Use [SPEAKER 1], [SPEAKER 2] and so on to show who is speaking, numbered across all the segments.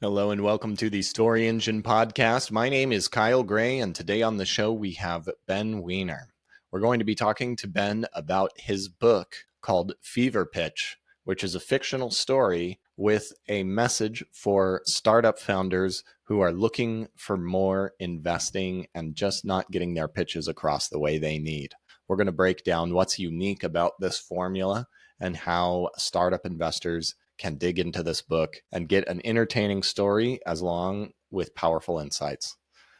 [SPEAKER 1] Hello and welcome to the Story Engine podcast. My name is Kyle Gray, and today on the show we have Ben Wiener. We're going to be talking to Ben about his book called Fever Pitch, which is a fictional story with a message for startup founders who are looking for more investing and just not getting their pitches across the way they need. We're going to break down what's unique about this formula and how startup investors can dig into this book and get an entertaining story as long with powerful insights.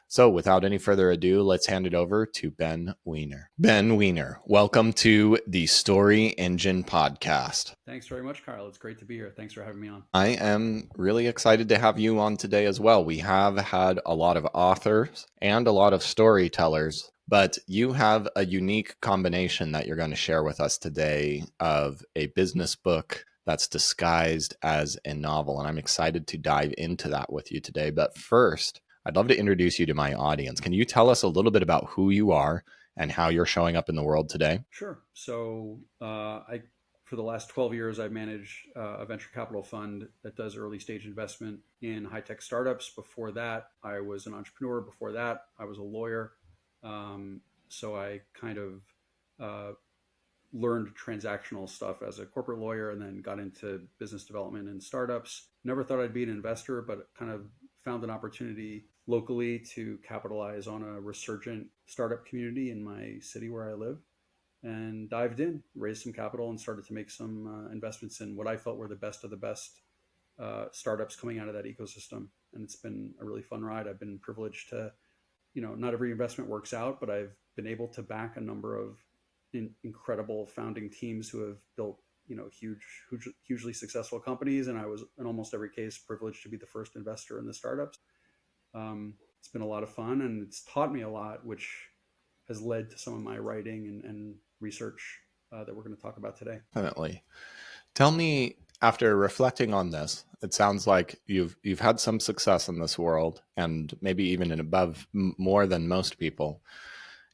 [SPEAKER 1] So without any further ado, let's hand it over to Ben Wiener. Ben Wiener, welcome to the Story Engine podcast.
[SPEAKER 2] Thanks very much, Kyle. It's great to be here. Thanks for having me on.
[SPEAKER 1] I am really excited to have you on today as well. We have had a lot of authors and a lot of storytellers, but you have a unique combination that you're going to share with us today of a business book that's disguised as a novel. And I'm excited to dive into that with you today. But first, I'd love to introduce you to my audience. Can you tell us a little bit about who you are and how you're showing up in the world today?
[SPEAKER 2] Sure. For the last 12 years, I've managed a venture capital fund that does early stage investment in high tech startups. Before that, I was an entrepreneur. Before that, I was a lawyer. So I kind of learned transactional stuff as a corporate lawyer and then got into business development and startups. Never thought I'd be an investor, but kind of found an opportunity locally to capitalize on a resurgent startup community in my city where I live, and dived in, raised some capital, and started to make some investments in what I felt were the best of the best startups coming out of that ecosystem. And it's been a really fun ride. I've been privileged to, not every investment works out, but I've been able to back a number of incredible founding teams who have built, hugely successful companies. And I was, in almost every case, privileged to be the first investor in the startups. It's been a lot of fun, and it's taught me a lot, which has led to some of my writing and research that we're going to talk about today.
[SPEAKER 1] Definitely. Tell me, after reflecting on this, it sounds like you've had some success in this world, and maybe even in above more than most people.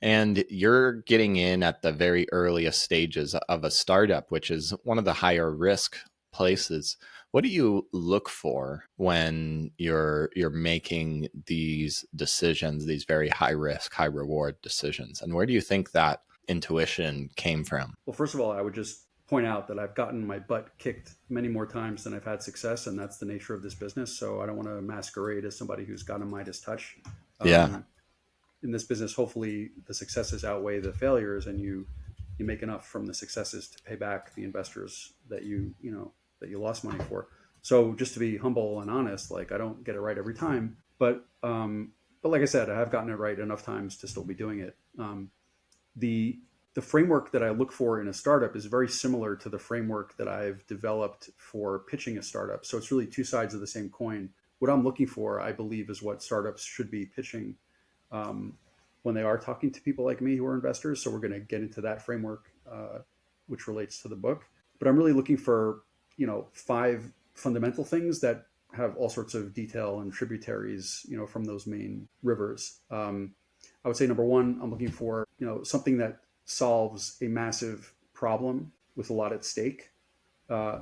[SPEAKER 1] And you're getting in at the very earliest stages of a startup, which is one of the higher risk places. What do you look for when you're making these decisions, these very high risk, high reward decisions? And where do you think that intuition came from?
[SPEAKER 2] Well, first of all, I would just point out that I've gotten my butt kicked many more times than I've had success, and that's the nature of this business. So I don't want to masquerade as somebody who's got a Midas touch.
[SPEAKER 1] Yeah.
[SPEAKER 2] In this business, hopefully the successes outweigh the failures, and you make enough from the successes to pay back the investors that you lost money for. So just to be humble and honest, like, I don't get it right every time, but like I said, I have gotten it right enough times to still be doing it. The the framework that I look for in a startup is very similar to the framework that I've developed for pitching a startup. So it's really two sides of the same coin. What I'm looking for, I believe, is what startups should be pitching um, when they are talking to people like me who are investors. So we're going to get into that framework, which relates to the book. But I'm really looking for, five fundamental things that have all sorts of detail and tributaries, from those main rivers. I would say number one, I'm looking for, something that solves a massive problem with a lot at stake.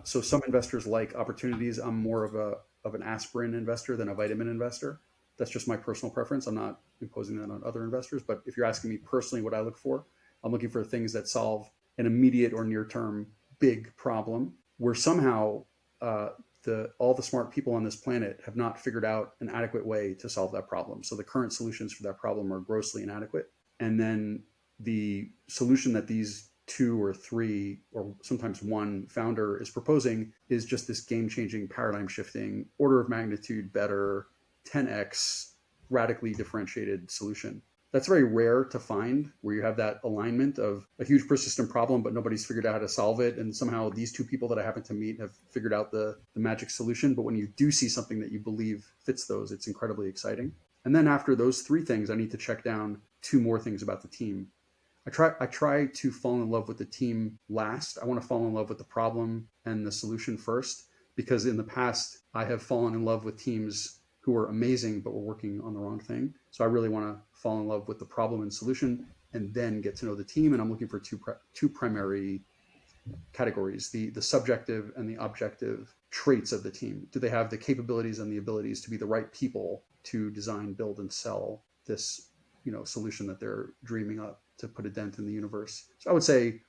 [SPEAKER 2] So some investors like opportunities. I'm more of an aspirin investor than a vitamin investor. That's just my personal preference. I'm not imposing that on other investors. But if you're asking me personally what I look for, I'm looking for things that solve an immediate or near term big problem where somehow all the smart people on this planet have not figured out an adequate way to solve that problem. So the current solutions for that problem are grossly inadequate. And then the solution that these two or three or sometimes one founder is proposing is just this game-changing, paradigm-shifting, order of magnitude better, 10x, radically differentiated solution. That's very rare to find, where you have that alignment of a huge persistent problem, but nobody's figured out how to solve it. And somehow these two people that I happen to meet have figured out the magic solution. But when you do see something that you believe fits those, it's incredibly exciting. And then after those three things, I need to check down two more things about the team. I try to fall in love with the team last. I want to fall in love with the problem and the solution first, because in the past I have fallen in love with teams who were amazing but were working on the wrong thing. So I really want to fall in love with the problem and solution and then get to know the team. And I'm looking for two primary categories: the subjective and the objective traits of the team? Do they have the capabilities and the abilities to be the right people to design, build, and sell this, solution that they're dreaming up to put a dent in the universe? So I would say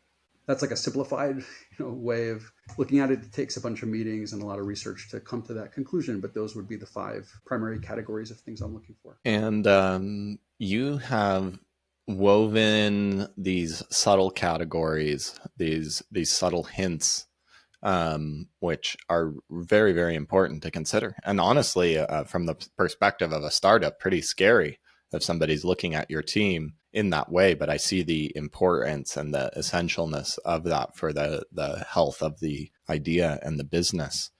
[SPEAKER 2] that's like a simplified, way of looking at it. It takes a bunch of meetings and a lot of research to come to that conclusion, but those would be the 5 primary categories of things I'm looking for.
[SPEAKER 1] And you have woven these subtle categories, these subtle hints, which are very, very important to consider. And honestly, from the perspective of a startup, pretty scary if somebody's looking at your team in that way. But I see the importance and the essentialness of that for the health of the idea and the business.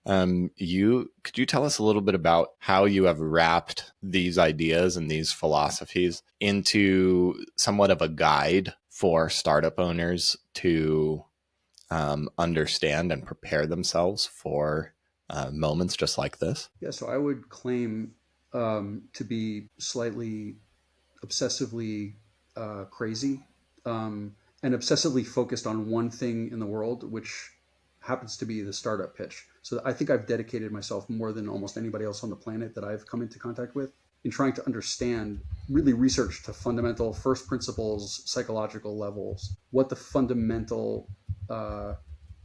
[SPEAKER 1] You could you tell us a little bit about how you have wrapped these ideas and these philosophies into somewhat of a guide for startup owners to understand and prepare themselves for moments just like this?
[SPEAKER 2] Yeah, so I would claim to be slightly obsessively crazy, and obsessively focused on one thing in the world, which happens to be the startup pitch. So I think I've dedicated myself more than almost anybody else on the planet that I've come into contact with in trying to understand, really research to fundamental first principles, psychological levels, what the fundamental uh,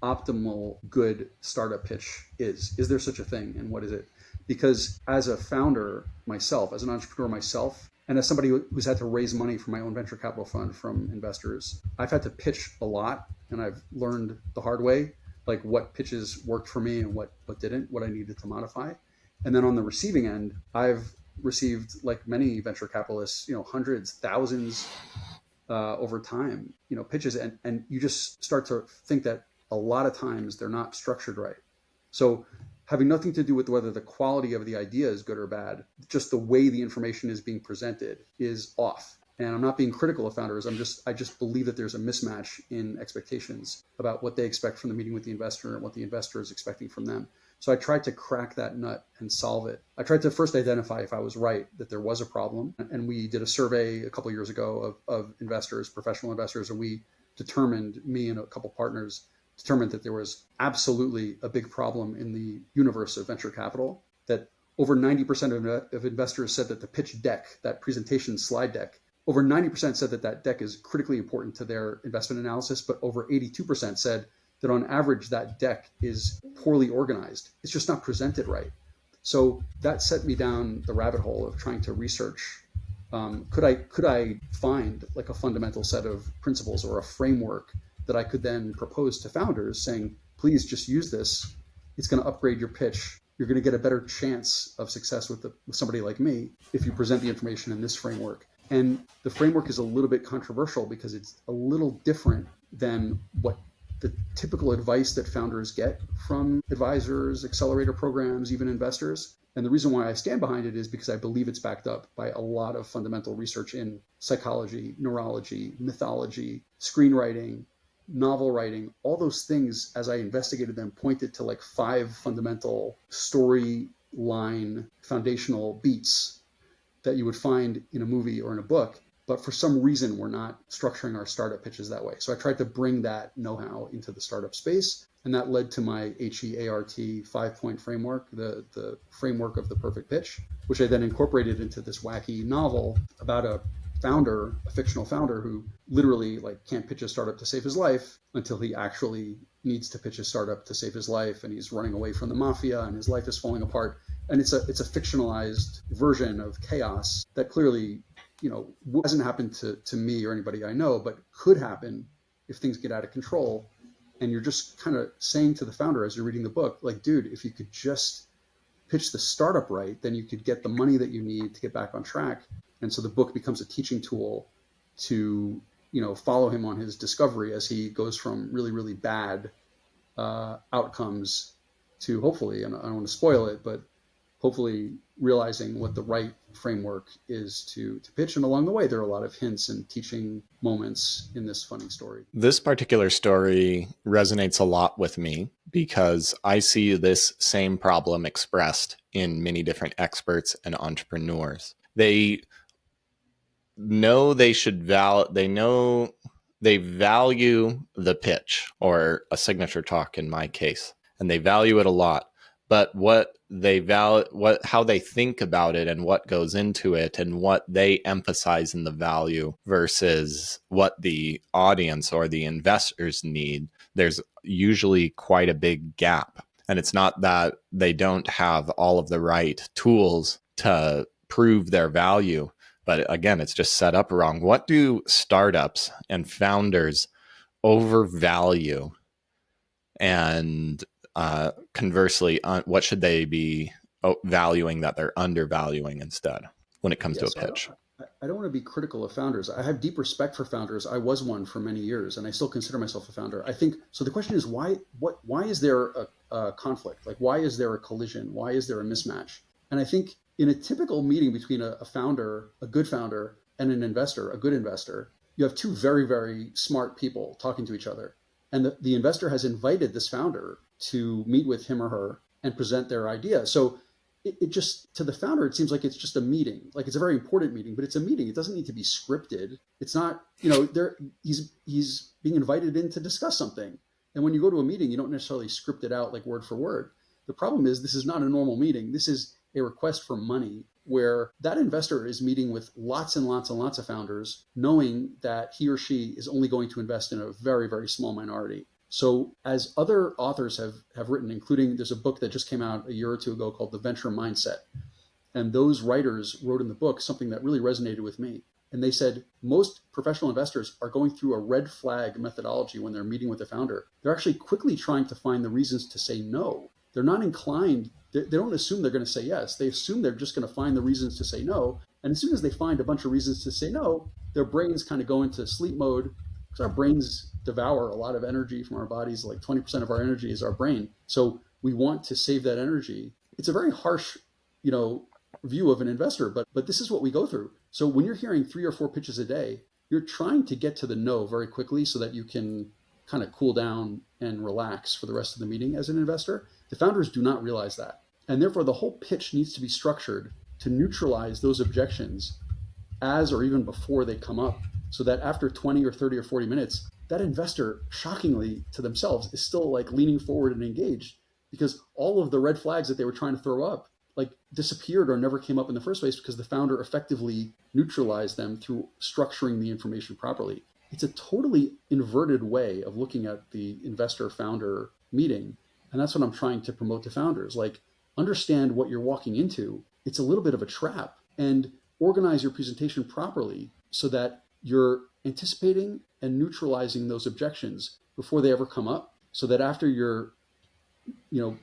[SPEAKER 2] optimal good startup pitch is. Is there such a thing, and what is it? Because as a founder myself, as an entrepreneur myself, and as somebody who's had to raise money for my own venture capital fund from investors, I've had to pitch a lot, and I've learned the hard way, like what pitches worked for me and what didn't, what I needed to modify. And then on the receiving end, I've received, like many venture capitalists, hundreds, thousands over time, pitches, and you just start to think that a lot of times they're not structured right. So having nothing to do with whether the quality of the idea is good or bad, just the way the information is being presented is off. And I'm not being critical of founders. I just believe that there's a mismatch in expectations about what they expect from the meeting with the investor and what the investor is expecting from them. So I tried to crack that nut and solve it. I tried to first identify if I was right, that there was a problem. And we did a survey a couple of years ago of investors, professional investors, and we determined, me and a couple partners determined, that there was absolutely a big problem in the universe of venture capital, that over 90% of investors said that the pitch deck, that presentation slide deck, over 90% said that that deck is critically important to their investment analysis, but over 82% said that on average, that deck is poorly organized. It's just not presented right. So that set me down the rabbit hole of trying to research. Could I find like a fundamental set of principles or a framework that I could then propose to founders, saying, please just use this. It's going to upgrade your pitch. You're going to get a better chance of success with somebody like me if you present the information in this framework. And the framework is a little bit controversial because it's a little different than what the typical advice that founders get from advisors, accelerator programs, even investors. And the reason why I stand behind it is because I believe it's backed up by a lot of fundamental research in psychology, neurology, mythology, screenwriting, novel writing. All those things, as I investigated them, pointed to like 5 fundamental storyline foundational beats that you would find in a movie or in a book. But for some reason, we're not structuring our startup pitches that way. So I tried to bring that know-how into the startup space. And that led to my HEART 5-point framework, the framework of the perfect pitch, which I then incorporated into this wacky novel about a founder, a fictional founder who literally like can't pitch a startup to save his life until he actually needs to pitch a startup to save his life. And he's running away from the mafia and his life is falling apart. And it's a fictionalized version of chaos that clearly, hasn't happened to me or anybody I know, but could happen if things get out of control. And you're just kind of saying to the founder as you're reading the book, like, dude, if you could just pitch the startup right, then you could get the money that you need to get back on track. And so the book becomes a teaching tool to, follow him on his discovery as he goes from really, really bad outcomes to hopefully, and I don't want to spoil it, but hopefully realizing what the right framework is to pitch. And along the way, there are a lot of hints and teaching moments in this funny story.
[SPEAKER 1] This particular story resonates a lot with me because I see this same problem expressed in many different experts and entrepreneurs. They know they value the pitch, or a signature talk in my case. and they value it a lot. But how they think about it and what goes into it and what they emphasize in the value versus what the audience or the investors need, there's usually quite a big gap. And it's not that they don't have all of the right tools to prove their value, but again, it's just set up wrong. What do startups and founders overvalue? And conversely, what should they be valuing that they're undervaluing instead when it comes to a
[SPEAKER 2] Yes,
[SPEAKER 1] pitch?
[SPEAKER 2] I don't want to be critical of founders. I have deep respect for founders. I was one for many years, and I still consider myself a founder. I think so. The question is why? Why is there a conflict? Like, why is there a collision? Why is there a mismatch? And I think in a typical meeting between a founder, a good founder, and an investor, a good investor, you have two very, very smart people talking to each other. And the investor has invited this founder to meet with him or her and present their idea. So it just, to the founder, it seems like it's just a meeting. Like, it's a very important meeting, but it's a meeting. It doesn't need to be scripted. It's not, there he's being invited in to discuss something. And when you go to a meeting, you don't necessarily script it out like word for word. The problem is this is not a normal meeting. This is a request for money where that investor is meeting with lots and lots and lots of founders, knowing that he or she is only going to invest in a very, very small minority. So as other authors have written, including there's a book that just came out a year or two ago called The Venture Mindset. And those writers wrote in the book something that really resonated with me. And they said most professional investors are going through a red flag methodology when they're meeting with the founder. They're actually quickly trying to find the reasons to say no. They're not inclined. They don't assume they're going to say yes. They assume they're just going to find the reasons to say no. And as soon as they find a bunch of reasons to say no, their brains kind of go into sleep mode, because our brains devour a lot of energy from our bodies. Like 20% of our energy is our brain. So we want to save that energy. It's a very harsh, view of an investor, but this is what we go through. So when you're hearing 3 or 4 pitches a day, you're trying to get to the no very quickly so that you can kind of cool down and relax for the rest of the meeting as an investor. The founders do not realize that. And therefore, the whole pitch needs to be structured to neutralize those objections as or even before they come up, so that after 20 or 30 or 40 minutes, that investor, shockingly to themselves, is still like leaning forward and engaged, because all of the red flags that they were trying to throw up like disappeared or never came up in the first place because the founder effectively neutralized them through structuring the information properly. It's a totally inverted way of looking at the investor founder meeting. And that's what I'm trying to promote to founders. Like, understand what you're walking into. It's a little bit of a trap, and organize your presentation properly so that you're anticipating and neutralizing those objections before they ever come up, so that after you're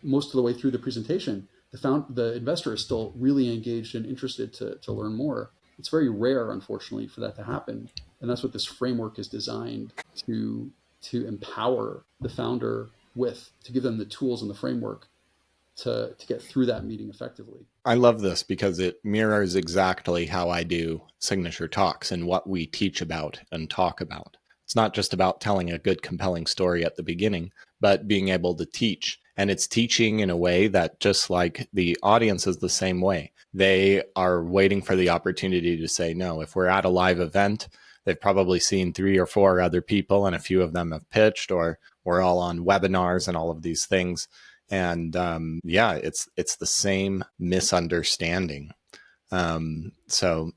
[SPEAKER 2] most of the way through the presentation, the investor is still really engaged and interested to learn more. It's very rare, unfortunately, for that to happen. And that's what this framework is designed to empower the founder with, to give them the tools and the framework to get through that meeting effectively.
[SPEAKER 1] I love this because it mirrors exactly how I do signature talks and what we teach about and talk about. It's not just about telling a good, compelling story at the beginning, but being able to teach. And it's teaching in a way that, just like the audience is the same way, they are waiting for the opportunity to say no. If we're at a live event, they've probably seen 3 or 4 other people, and a few of them have pitched, or we're all on webinars and all of these things. And it's the same misunderstanding. So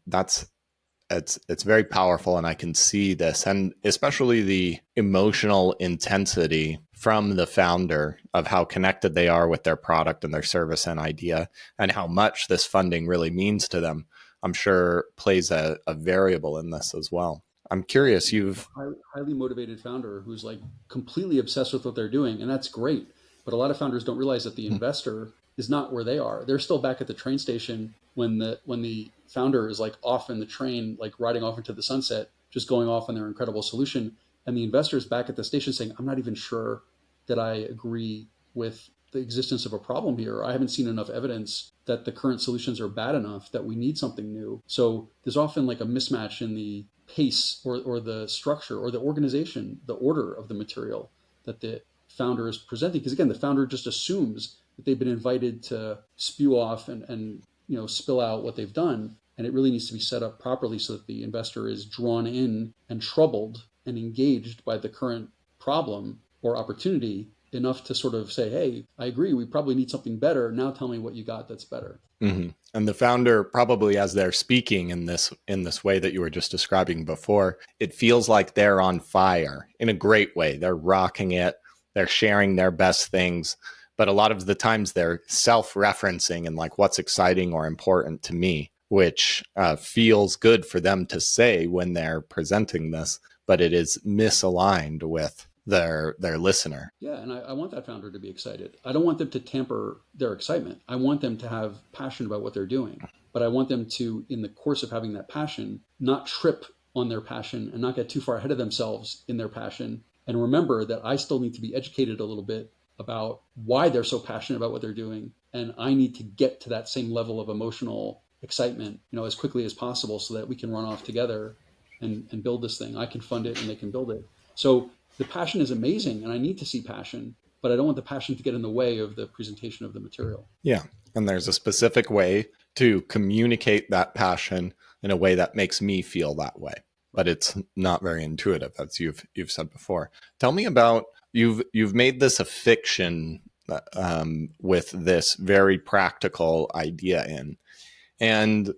[SPEAKER 1] it's very powerful, and I can see this, and especially the emotional intensity from the founder of how connected they are with their product and their service and idea, and how much this funding really means to them. I'm sure plays a variable in this as well. I'm curious, you've
[SPEAKER 2] Highly motivated founder who's like completely obsessed with what they're doing, and that's great. But a lot of founders don't realize that the investor is not where they are. They're still back at the train station when the founder is like off in the train, like riding off into the sunset, just going off on their incredible solution. And the investor is back at the station saying, I'm not even sure that I agree with the existence of a problem here. I haven't seen enough evidence that the current solutions are bad enough that we need something new. So there's often like a mismatch in the pace or the structure or the organization, the order of the material that the founder is presenting. Because again, the founder just assumes that they've been invited to spew off and spill out what they've done. And it really needs to be set up properly so that the investor is drawn in and troubled and engaged by the current problem or opportunity, enough to sort of say, hey, I agree, we probably need something better. Now tell me what you got that's better.
[SPEAKER 1] And the founder, probably as they're speaking in this way that you were just describing before, it feels like they're on fire in a great way. They're rocking it. They're sharing their best things. But a lot of the times they're self-referencing and like what's exciting or important to me, which feels good for them to say when they're presenting this, but it is misaligned with their listener.
[SPEAKER 2] Yeah, and I want that founder to be excited. I don't want them to tamper their excitement. I want them to have passion about what they're doing, but I want them to, in the course of having that passion, not trip on their passion and not get too far ahead of themselves in their passion. And remember that I still need to be educated a little bit about why they're so passionate about what they're doing. And I need to get to that same level of emotional excitement, as quickly as possible so that we can run off together and build this thing. I can fund it and they can build it. So the passion is amazing and I need to see passion, but I don't want the passion to get in the way of the presentation of the material.
[SPEAKER 1] Yeah. And there's a specific way to communicate that passion in a way that makes me feel that way. But it's not very intuitive, as you've said before. Tell me about you've made this a fiction with this very practical idea in, and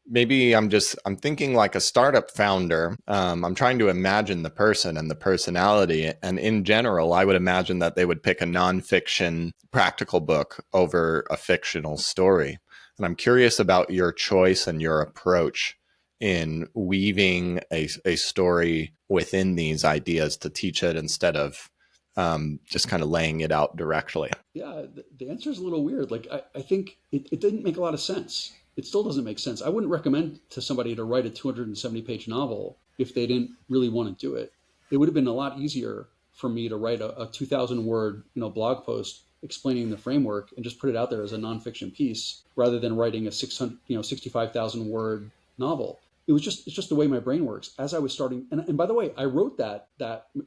[SPEAKER 1] maybe I'm thinking like a startup founder. I'm trying to imagine the person and the personality. And in general, I would imagine that they would pick a nonfiction practical book over a fictional story. And I'm curious about your choice and your approach in weaving a story within these ideas to teach it instead of just kind of laying it out directly.
[SPEAKER 2] Yeah, the answer is a little weird. Like, I think it didn't make a lot of sense. It still doesn't make sense. I wouldn't recommend to somebody to write a 270-page novel if they didn't really want to do it. It would have been a lot easier for me to write a 2,000-word blog post explaining the framework and just put it out there as a nonfiction piece rather than writing a 65,000-word novel. It's just the way my brain works. As I was starting, and by the way, I wrote that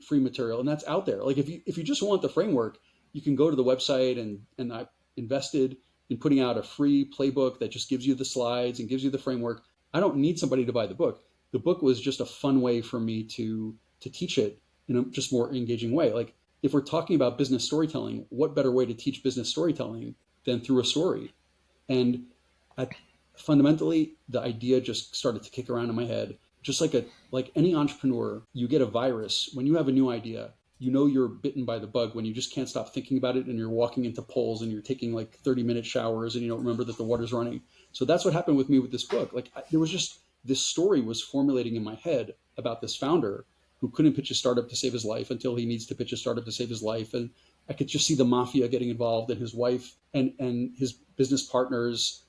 [SPEAKER 2] free material, and that's out there. Like if you just want the framework, you can go to the website, and I invested in putting out a free playbook that just gives you the slides and gives you the framework. I don't need somebody to buy the book. The book was just a fun way for me to teach it in a just more engaging way. Like if we're talking about business storytelling, what better way to teach business storytelling than through a story? And fundamentally, the idea just started to kick around in my head. Just like any entrepreneur, you get a virus when you have a new idea. You're bitten by the bug when you just can't stop thinking about it and you're walking into polls and you're taking like 30-minute showers and you don't remember that the water's running. So that's what happened with me with this book. Like there was just this story was formulating in my head about this founder who couldn't pitch a startup to save his life until he needs to pitch a startup to save his life. And I could just see the mafia getting involved and his wife and his business partners.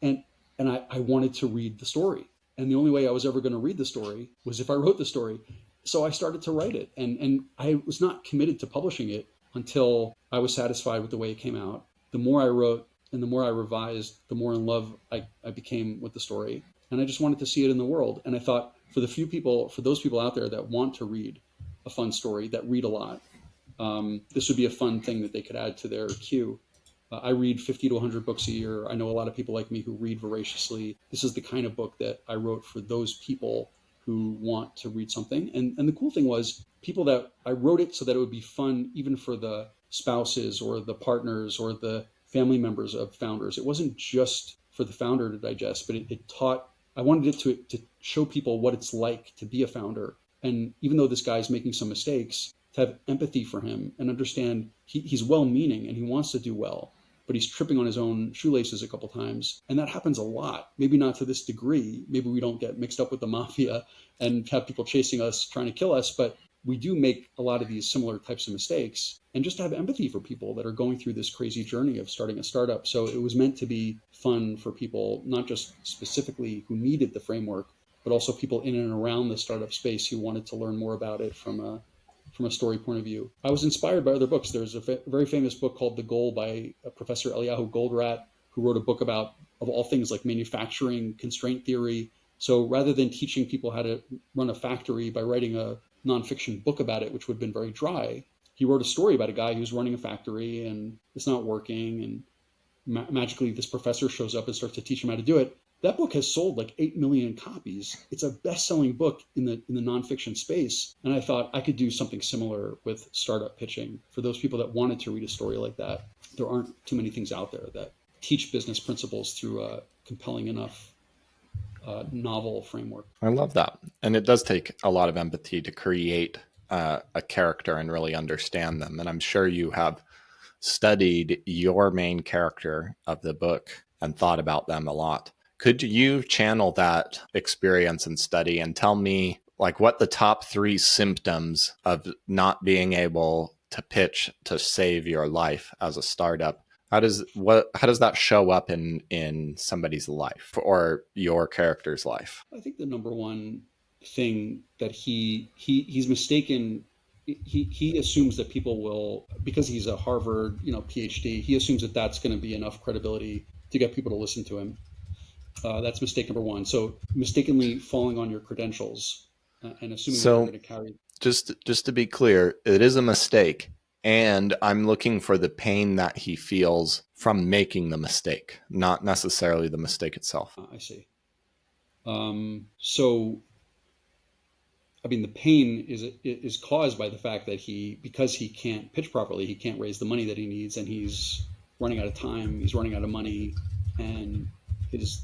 [SPEAKER 2] And I wanted to read the story. And the only way I was ever going to read the story was if I wrote the story. So I started to write it. And I was not committed to publishing it until I was satisfied with the way it came out. The more I wrote and the more I revised, the more in love I became with the story. And I just wanted to see it in the world. And I thought for those people out there that want to read a fun story, that read a lot, this would be a fun thing that they could add to their queue. I read 50 to 100 books a year. I know a lot of people like me who read voraciously. This is the kind of book that I wrote for those people who want to read something. And the cool thing was I wrote it so that it would be fun even for the spouses or the partners or the family members of founders. It wasn't just for the founder to digest, but I wanted it to show people what it's like to be a founder. And even though this guy's making some mistakes, to have empathy for him and understand he's well-meaning and he wants to do well, but he's tripping on his own shoelaces a couple times. And that happens a lot. Maybe not to this degree. Maybe we don't get mixed up with the mafia and have people chasing us, trying to kill us, but we do make a lot of these similar types of mistakes. And just to have empathy for people that are going through this crazy journey of starting a startup. So it was meant to be fun for people, not just specifically who needed the framework, but also people in and around the startup space who wanted to learn more about it from a story point of view. I was inspired by other books. There's a very famous book called The Goal by Professor Eliyahu Goldratt, who wrote a book about, of all things, like manufacturing constraint theory. So rather than teaching people how to run a factory by writing a nonfiction book about it, which would have been very dry, he wrote a story about a guy who's running a factory and it's not working. And magically this professor shows up and starts to teach him how to do it. That book has sold like 8 million copies. It's a best-selling book in the nonfiction space. And I thought I could do something similar with startup pitching for those people that wanted to read a story like that. There aren't too many things out there that teach business principles through a compelling enough novel framework.
[SPEAKER 1] I love that. And it does take a lot of empathy to create a character and really understand them. And I'm sure you have studied your main character of the book and thought about them a lot. Could you channel that experience and study and tell me like what the top 3 symptoms of not being able to pitch to save your life as a startup? How does that show up in somebody's life or your character's life?
[SPEAKER 2] I think the number one thing that he's mistaken. He assumes that people will, because he's a Harvard PhD. He assumes that that's going to be enough credibility to get people to listen to him. That's mistake number one. So mistakenly falling on your credentials and assuming that they're
[SPEAKER 1] So
[SPEAKER 2] going to carry.
[SPEAKER 1] just to be clear, it is a mistake. And I'm looking for the pain that he feels from making the mistake, not necessarily the mistake itself.
[SPEAKER 2] I see. So I mean, the pain is caused by the fact that because he can't pitch properly, he can't raise the money that he needs, and he's running out of time, he's running out of money, and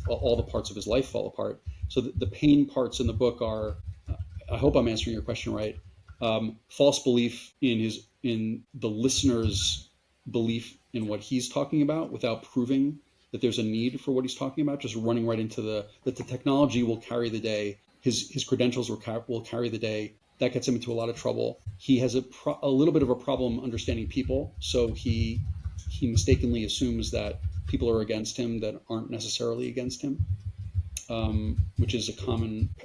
[SPEAKER 2] all the parts of his life fall apart. So the pain parts in the book are, I hope I'm answering your question right. False belief in the listener's belief in what he's talking about without proving that there's a need for what he's talking about, just running right into that the technology will carry the day. His credentials will carry the day. That gets him into a lot of trouble. He has a little bit of a problem understanding people, so he mistakenly assumes that people are against him that aren't necessarily against him, which is a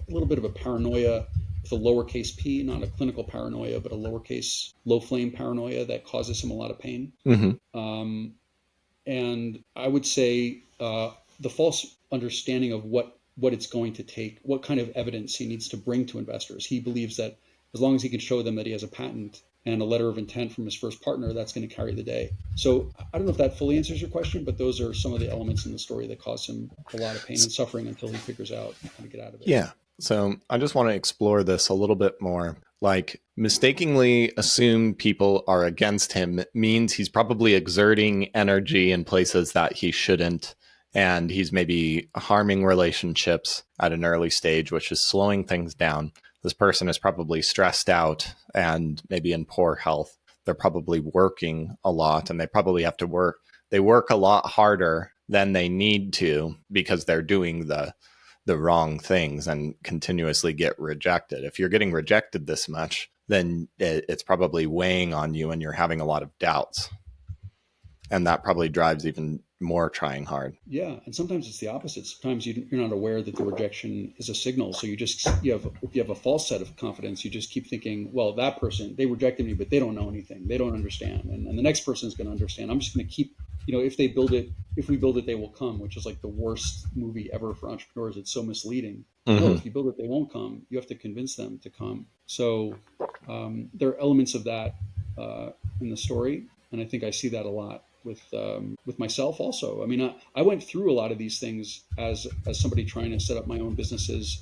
[SPEAKER 2] little bit of a paranoia with a lowercase p, not a clinical paranoia, but a lowercase low flame paranoia that causes him a lot of pain.
[SPEAKER 1] Mm-hmm.
[SPEAKER 2] And I would say the false understanding of what it's going to take, what kind of evidence he needs to bring to investors. He believes that as long as he can show them that he has a patent and a letter of intent from his first partner, that's going to carry the day. So I don't know if that fully answers your question, but those are some of the elements in the story that cause him a lot of pain and suffering until he figures out how to get out of it.
[SPEAKER 1] Yeah. So I just want to explore this a little bit more. Like mistakenly assume people are against him means he's probably exerting energy in places that he shouldn't. And he's maybe harming relationships at an early stage, which is slowing things down. This person is probably stressed out and maybe in poor health. They're probably working a lot and they probably have to work. They work a lot harder than they need to because they're doing the wrong things and continuously get rejected. If you're getting rejected this much, then it's probably weighing on you and you're having a lot of doubts. And that probably drives even more trying hard.
[SPEAKER 2] Yeah, and sometimes it's the opposite. Sometimes you're not aware that the rejection is a signal. So if you have a false set of confidence, you just keep thinking, well, that person, they rejected me, but they don't know anything. They don't understand. And the next person is going to understand. I'm just going to keep, if we build it, they will come, which is like the worst movie ever for entrepreneurs. It's so misleading.
[SPEAKER 1] Mm-hmm.
[SPEAKER 2] No, if you build it, they won't come. You have to convince them to come. So there are elements of that in the story. And I think I see that a lot with myself also. I mean, I went through a lot of these things as somebody trying to set up my own businesses.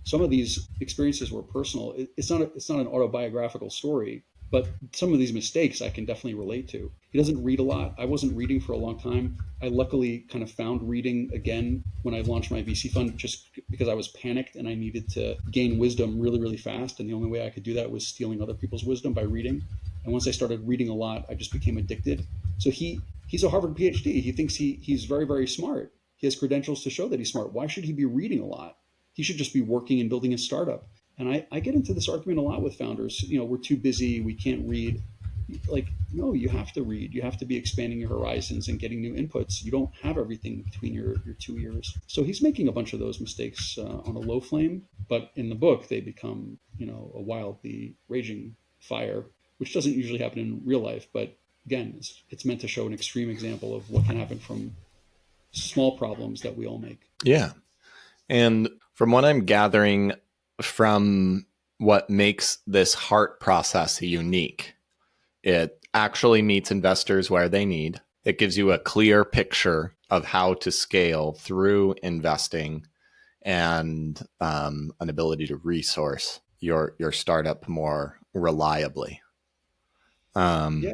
[SPEAKER 2] Some of these experiences were personal. It's not an autobiographical story, but some of these mistakes I can definitely relate to. He doesn't read a lot. I wasn't reading for a long time. I luckily kind of found reading again when I launched my VC fund, just because I was panicked and I needed to gain wisdom really, really fast. And the only way I could do that was stealing other people's wisdom by reading. And once I started reading a lot, I just became addicted. So he's a Harvard PhD. He thinks he's very, very smart. He has credentials to show that he's smart. Why should he be reading a lot? He should just be working and building a startup. And I get into this argument a lot with founders. We're too busy. We can't read. Like, no, you have to read. You have to be expanding your horizons and getting new inputs. You don't have everything between your 2 ears. So he's making a bunch of those mistakes on a low flame. But in the book, they become, a wildly raging fire, which doesn't usually happen in real life. But again, it's meant to show an extreme example of what can happen from small problems that we all make.
[SPEAKER 1] Yeah. And from what I'm gathering from what makes this heart process unique, it actually meets investors where they need. It gives you a clear picture of how to scale through investing and an ability to resource your startup more reliably. Um,
[SPEAKER 2] Yeah.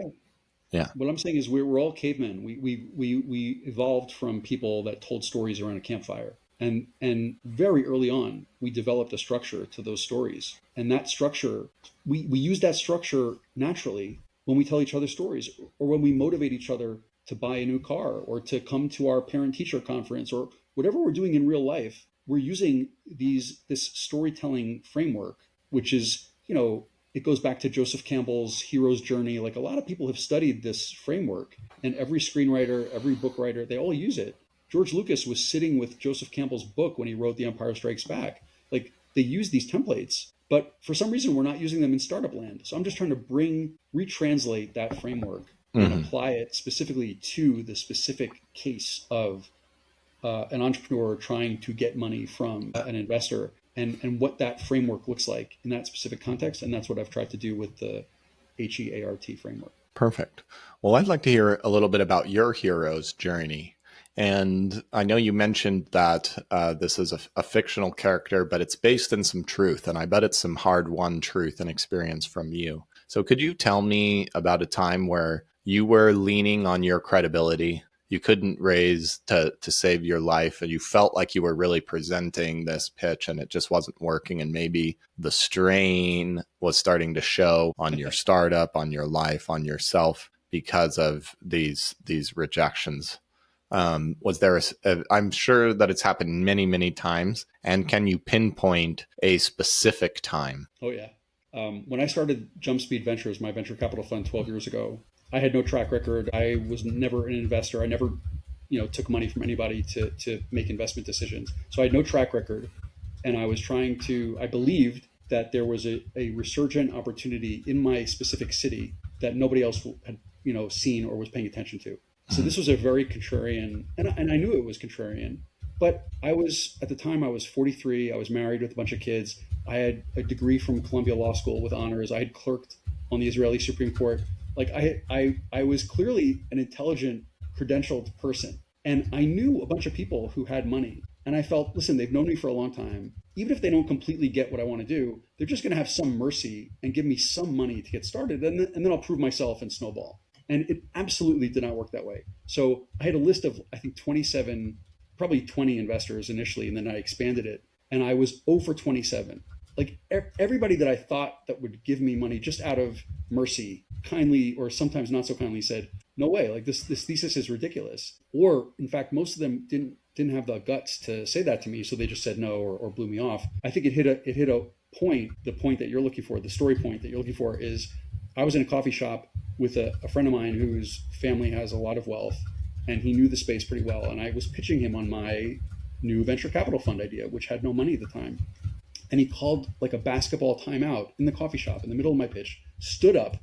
[SPEAKER 1] yeah.
[SPEAKER 2] What I'm saying is we're all cavemen. We evolved from people that told stories around a campfire. And very early on, we developed a structure to those stories. And that structure, we use that structure naturally when we tell each other stories or when we motivate each other to buy a new car or to come to our parent teacher conference or whatever we're doing in real life. We're using this storytelling framework, which is, it goes back to Joseph Campbell's hero's journey. Like a lot of people have studied this framework, and every screenwriter, every book writer, they all use it. George Lucas was sitting with Joseph Campbell's book when he wrote The Empire Strikes Back. Like they use these templates, but for some reason we're not using them in startup land. So I'm just trying to retranslate that framework and
[SPEAKER 1] Mm-hmm.
[SPEAKER 2] apply it specifically to the specific case of an entrepreneur trying to get money from an investor and what that framework looks like in that specific context. And that's what I've tried to do with the HEART framework.
[SPEAKER 1] Perfect. Well, I'd like to hear a little bit about your hero's journey. And I know you mentioned that this is a fictional character, but it's based in some truth. And I bet it's some hard won truth and experience from you. So could you tell me about a time where you were leaning on your credibility? You couldn't raise to save your life, and you felt like you were really presenting this pitch and it just wasn't working. And maybe the strain was starting to show on your startup, on your life, on yourself because of these rejections. Was there I'm sure that it's happened many, many times. And can you pinpoint a specific time?
[SPEAKER 2] Oh, yeah. When I started Jump Speed Ventures, my venture capital fund 12 years ago, I had no track record. I was never an investor. I never, took money from anybody to make investment decisions. So I had no track record. And I believed that there was a resurgent opportunity in my specific city that nobody else had, seen or was paying attention to. So this was a very contrarian, and I knew it was contrarian, but at the time, I was 43. I was married with a bunch of kids. I had a degree from Columbia Law School with honors. I had clerked on the Israeli Supreme Court. Like I was clearly an intelligent, credentialed person. And I knew a bunch of people who had money. And I felt, listen, they've known me for a long time. Even if they don't completely get what I want to do, they're just going to have some mercy and give me some money to get started. And then I'll prove myself and snowball. And it absolutely did not work that way. So I had a list of, I think, 27, probably 20 investors initially, and then I expanded it. And I was 0 for 27. Like everybody that I thought that would give me money just out of mercy, kindly or sometimes not so kindly said, no way, like this thesis is ridiculous. Or in fact, most of them didn't have the guts to say that to me. So they just said no or blew me off. I think it hit a point, the point that you're looking for, the story point that you're looking for is I was in a coffee shop with a friend of mine whose family has a lot of wealth, and he knew the space pretty well. And I was pitching him on my new venture capital fund idea, which had no money at the time. And he called like a basketball timeout in the coffee shop in the middle of my pitch, stood up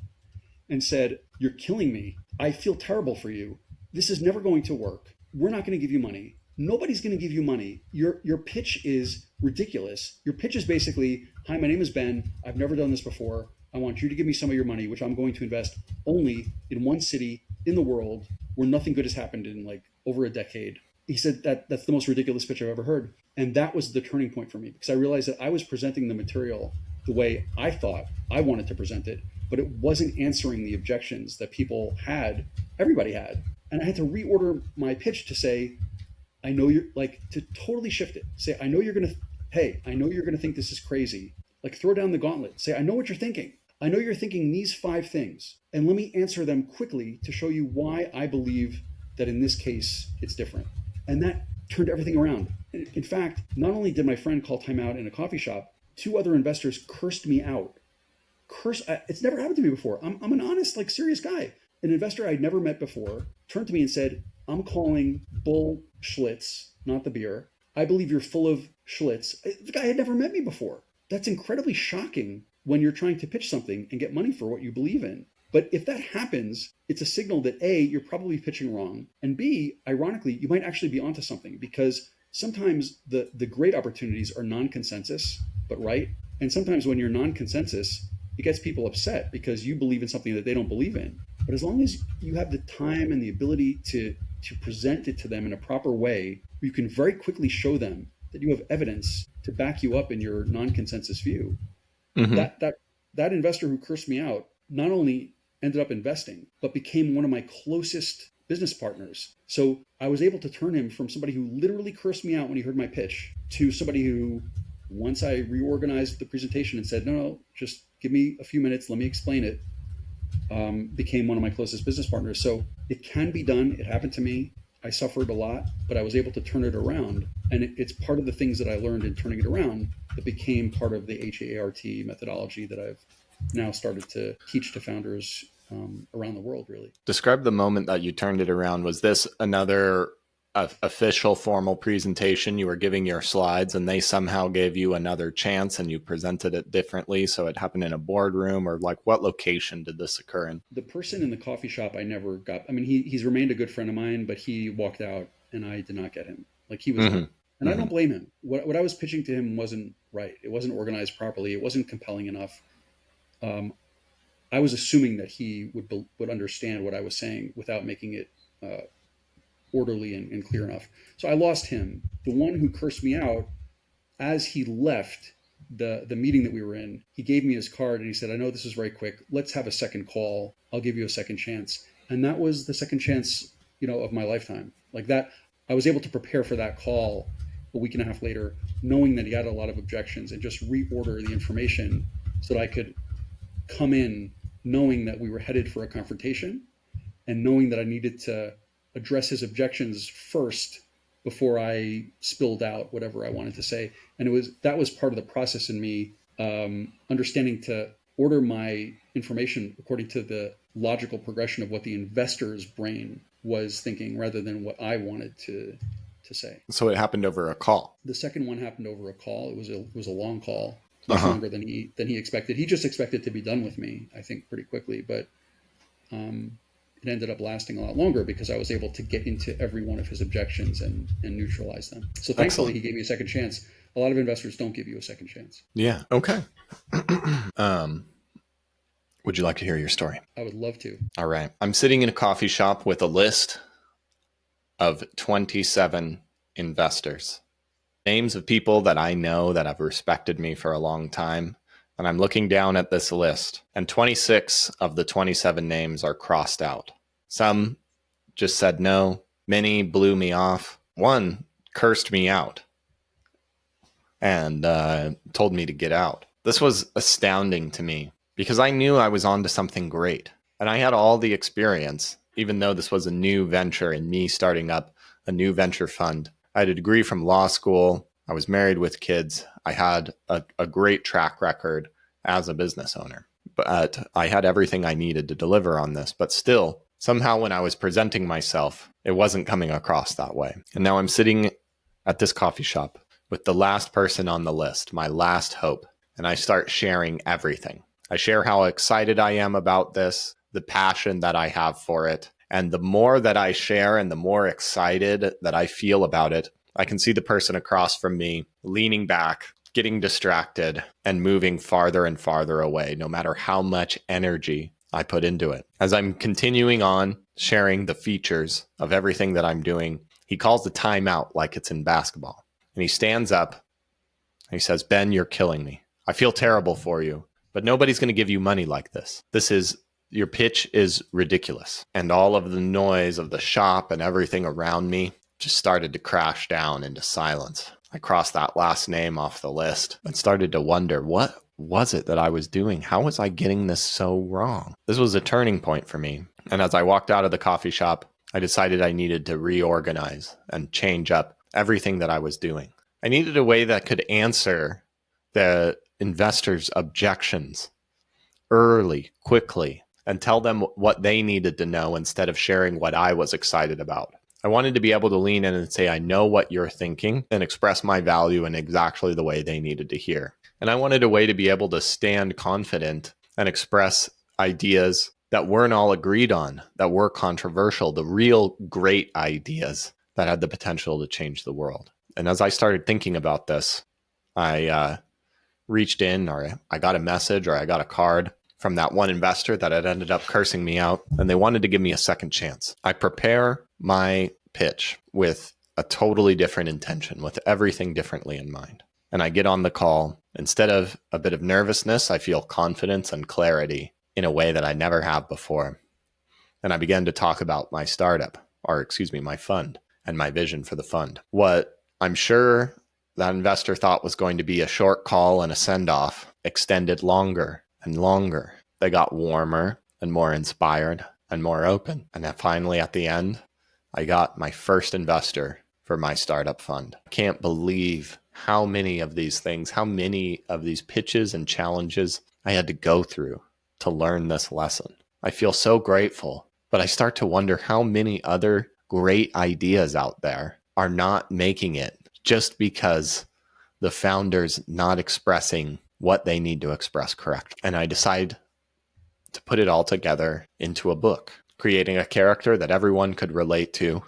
[SPEAKER 2] and said, "You're killing me. I feel terrible for you. This is never going to work. We're not going to give you money. Nobody's going to give you money. Your pitch is ridiculous. Your pitch is basically, hi, my name is Ben. I've never done this before. I want you to give me some of your money, which I'm going to invest only in one city in the world where nothing good has happened in like over a decade." He said that's the most ridiculous pitch I've ever heard. And that was the turning point for me because I realized that I was presenting the material the way I thought I wanted to present it, but it wasn't answering the objections that people had, everybody had. And I had to reorder my pitch to say, I know you're like, to totally shift it. Say, I know you're going to, hey, I know you're going to think this is crazy. Like throw down the gauntlet. Say, I know what you're thinking. I know you're thinking these 5 things. And let me answer them quickly to show you why I believe that in this case, it's different. And that turned everything around. In fact, not only did my friend call timeout in a coffee shop, 2 other investors cursed me out. It's never happened to me before. I'm an honest, like serious guy. An investor I'd never met before turned to me and said, I'm calling bull Schlitz, not the beer. I believe you're full of Schlitz. The guy had never met me before. That's incredibly shocking when you're trying to pitch something and get money for what you believe in. But if that happens, it's a signal that A, you're probably pitching wrong, and B, ironically, you might actually be onto something because sometimes the great opportunities are non-consensus, but right. And sometimes when you're non-consensus, it gets people upset because you believe in something that they don't believe in. But as long as you have the time and the ability to to present it to them in a proper way, you can very quickly show them that you have evidence to back you up in your non-consensus view.
[SPEAKER 1] Mm-hmm.
[SPEAKER 2] That investor who cursed me out not only ended up investing, but became one of my closest business partners. So I was able to turn him from somebody who literally cursed me out when he heard my pitch to somebody who, once I reorganized the presentation and said, no, just give me a few minutes, let me explain it, became one of my closest business partners. So it can be done. It happened to me. I suffered a lot, but I was able to turn it around. And it's part of the things that I learned in turning it around that became part of the HART methodology that I've now started to teach to founders around the world, really.
[SPEAKER 1] Describe the moment that you turned it around. Was this another official formal presentation? You were giving your slides and they somehow gave you another chance and you presented it differently, so it happened in a boardroom, or like what location did this occur in?
[SPEAKER 2] The person in the coffee shop I never got. I mean, he's remained a good friend of mine, but he walked out and I did not get him. Like, he was
[SPEAKER 1] Mm-hmm.
[SPEAKER 2] and I don't blame him. What I was pitching to him wasn't right. It wasn't organized properly. It wasn't compelling enough. I was assuming that he would understand what I was saying without making it orderly and clear enough. So I lost him. The one who cursed me out, as he left the meeting that we were in, he gave me his card and he said, I know this is very quick. Let's have a second call. I'll give you a second chance. And that was the second chance, of my lifetime. Like that, I was able to prepare for that call a week and a half later, knowing that he had a lot of objections, and just reorder the information so that I could come in knowing that we were headed for a confrontation and knowing that I needed to address his objections first before I spilled out whatever I wanted to say. And that was part of the process in me understanding to order my information according to the logical progression of what the investor's brain was thinking rather than what I wanted to say.
[SPEAKER 1] So it happened over a call.
[SPEAKER 2] The second one happened over a call. It was a long call, much longer than he expected. He just expected to be done with me, I think, pretty quickly, but it ended up lasting a lot longer because I was able to get into every one of his objections and neutralize them. So thankfully,
[SPEAKER 1] Excellent.
[SPEAKER 2] He gave me a second chance. A lot of investors don't give you a second chance.
[SPEAKER 1] Yeah. Okay. Would you like to hear your story?
[SPEAKER 2] I would love to.
[SPEAKER 1] All right. I'm sitting in a coffee shop with a list of 27 investors, names of people that I know that have respected me for a long time. And I'm looking down at this list, and 26 of the 27 names are crossed out. Some just said no. Many blew me off. One cursed me out and told me to get out. This was astounding to me because I knew I was onto something great. And I had all the experience, even though this was a new venture and me starting up a new venture fund. I had a degree from law school. I was married with kids. I had a great track record as a business owner, but I had everything I needed to deliver on this. But still, somehow when I was presenting myself, it wasn't coming across that way. And now I'm sitting at this coffee shop with the last person on the list, my last hope. And I start sharing everything. I share how excited I am about this, the passion that I have for it. And the more that I share and the more excited that I feel about it, I can see the person across from me leaning back, getting distracted, and moving farther and farther away, no matter how much energy I put into it. As I'm continuing on sharing the features of everything that I'm doing, he calls the timeout like it's in basketball. And he stands up and he says, Ben, you're killing me. I feel terrible for you, but nobody's going to give you money like this. Your pitch is ridiculous. And all of the noise of the shop and everything around me just started to crash down into silence. I crossed that last name off the list and started to wonder, what was it that I was doing? How was I getting this so wrong? This was a turning point for me. And as I walked out of the coffee shop, I decided I needed to reorganize and change up everything that I was doing. I needed a way that could answer the investors' objections early, quickly, and tell them what they needed to know instead of sharing what I was excited about. I wanted to be able to lean in and say, I know what you're thinking, and express my value in exactly the way they needed to hear. And I wanted a way to be able to stand confident and express ideas that weren't all agreed on, that were controversial, the real great ideas that had the potential to change the world. And as I started thinking about this, I reached in, or I got a message, or I got a card from that one investor that had ended up cursing me out, and they wanted to give me a second chance. I prepare my pitch with a totally different intention, with everything differently in mind. And I get on the call. Instead of a bit of nervousness, I feel confidence and clarity in a way that I never have before. And I began to talk about my startup, or excuse me, my fund and my vision for the fund. What I'm sure that investor thought was going to be a short call and a send off extended longer and longer. They got warmer and more inspired and more open. And then finally, at the end, I got my first investor for my startup fund. I can't believe how many of these things, how many of these pitches and challenges I had to go through to learn this lesson. I feel so grateful, but I start to wonder how many other great ideas out there are not making it just because the founder's not expressing what they need to express correct. And I decide to put it all together into a book, creating a character that everyone could relate to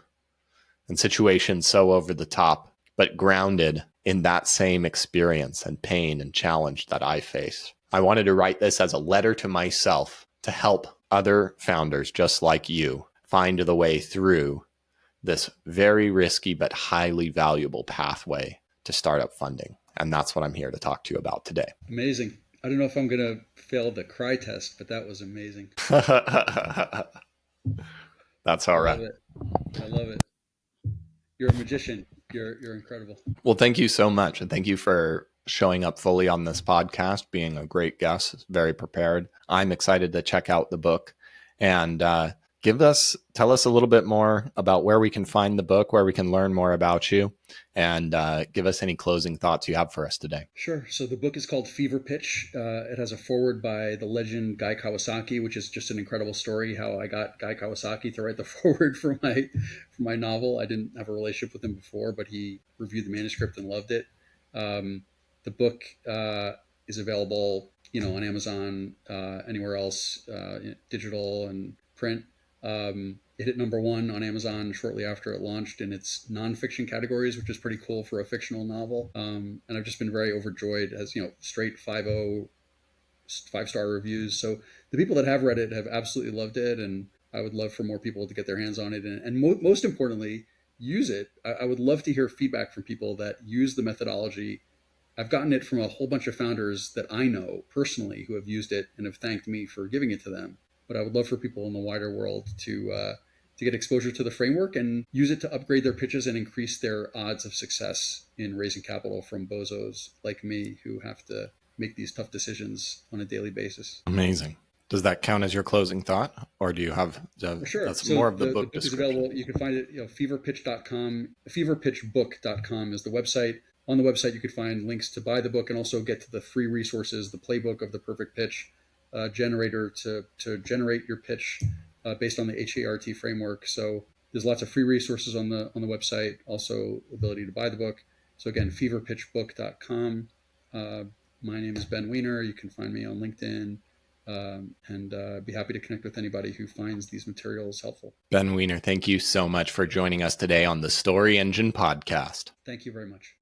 [SPEAKER 1] and situations so over the top, but grounded in that same experience and pain and challenge that I face. I wanted to write this as a letter to myself to help other founders just like you find the way through this very risky but highly valuable pathway to startup funding. And that's what I'm here to talk to you about today.
[SPEAKER 2] Amazing. I don't know if I'm going to fail the cry test, but that was amazing.
[SPEAKER 1] That's all right.
[SPEAKER 2] I love it. I love it. You're a magician. You're incredible.
[SPEAKER 1] Well, thank you so much. And thank you for showing up fully on this podcast, being a great guest, very prepared. I'm excited to check out the book and tell us a little bit more about where we can find the book, where we can learn more about you, and give us any closing thoughts you have for us today.
[SPEAKER 2] Sure. So the book is called Fever Pitch. It has a foreword by the legend Guy Kawasaki, which is just an incredible story. How I got Guy Kawasaki to write the foreword for my novel. I didn't have a relationship with him before, but he reviewed the manuscript and loved it. The book is available, on Amazon, anywhere else, digital and print. It hit #1 on Amazon shortly after it launched in its nonfiction categories, which is pretty cool for a fictional novel. And I've just been very overjoyed as, straight 5-star reviews. So the people that have read it have absolutely loved it. And I would love for more people to get their hands on it. And most importantly, use it. I would love to hear feedback from people that use the methodology. I've gotten it from a whole bunch of founders that I know personally who have used it and have thanked me for giving it to them. But I would love for people in the wider world to get exposure to the framework and use it to upgrade their pitches and increase their odds of success in raising capital from bozos like me who have to make these tough decisions on a daily basis.
[SPEAKER 1] Amazing. Does that count as your closing thought, or do you have?
[SPEAKER 2] Sure.
[SPEAKER 1] That's
[SPEAKER 2] So
[SPEAKER 1] more of the
[SPEAKER 2] book
[SPEAKER 1] book
[SPEAKER 2] is
[SPEAKER 1] description.
[SPEAKER 2] available. You can find it. Feverpitch.com. Feverpitchbook.com is the website. On the website, you could find links to buy the book and also get to the free resources, the playbook of the perfect pitch generator to generate your pitch based on the HART framework. So there's lots of free resources on the website. Also, ability to buy the book. So again, feverpitchbook.com. My name is Ben Wiener. You can find me on LinkedIn. And be happy to connect with anybody who finds these materials helpful.
[SPEAKER 1] Ben Wiener, thank you so much for joining us today on the Story Engine podcast.
[SPEAKER 2] Thank you very much.